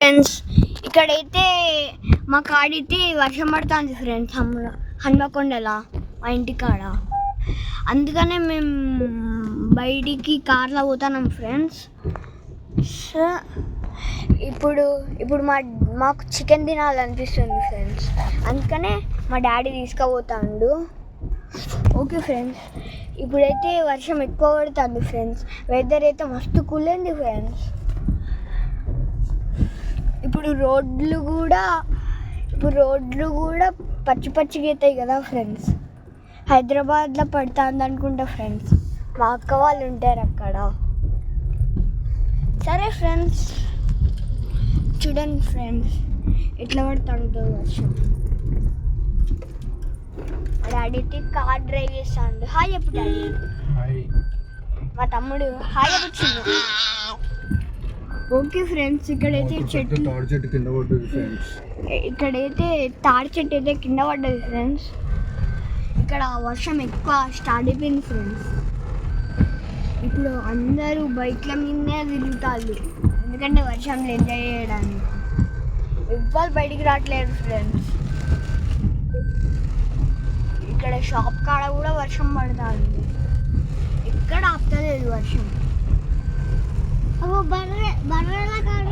Friends ఇక్కడైతే మా కాడైతే వర్షం పడుతుంది ఫ్రెండ్స్. హన్మకొండలా మా ఇంటికాడ. అందుకనే మేము బయటికి కార్లో పోతున్నాం ఫ్రెండ్స్. సో ఇప్పుడు మాకు చికెన్ తినాలనిపిస్తుంది ఫ్రెండ్స్. అందుకనే మా డాడీ తీసుకుపోతాడు. ఓకే ఫ్రెండ్స్, ఇప్పుడైతే వర్షం ఎక్కువ పడుతుంది ఫ్రెండ్స్. వెదర్ అయితే మస్తు కూల్ అయింది ఫ్రెండ్స్. ఇప్పుడు రోడ్లు కూడా పచ్చి పచ్చిగా అవుతాయి కదా ఫ్రెండ్స్. హైదరాబాద్లో పడుతుంది అనుకుంటా ఫ్రెండ్స్. మా అక్క వాళ్ళు ఉంటారు అక్కడ. సరే ఫ్రెండ్స్, చూడండి ఫ్రెండ్స్ ఎట్లా పడుతుందో వర్షం. డాడీ కార్ డ్రైవ్ చేస్తాడు. హాయ్ చెప్పు డాడీ. మా తమ్ముడు హాయ్ చెప్పొచ్చింది. ఓకే ఫ్రెండ్స్, ఇక్కడైతే తాడి చెట్టు కింద పడ్డది ఫ్రెండ్స్. ఇక్కడైతే తాడి చెట్టు అయితే కింద పడ్డది ఫ్రెండ్స్. ఇక్కడ వర్షం ఎక్కువ స్టార్ట్ అయిపోయింది ఫ్రెండ్స్. ఇప్పుడు అందరూ బైక్ల మీదనే తిరుగుతారు, ఎందుకంటే వర్షంలో ఎంజాయ్ చేయడానికి. ఎవ్వరు బయటికి రావట్లేదు ఫ్రెండ్స్. ఇక్కడ షాప్ కాడ కూడా వర్షం పడుతుంది. ఎక్కడ ఆపుతలేదు వర్షం. బర్రెల కాడ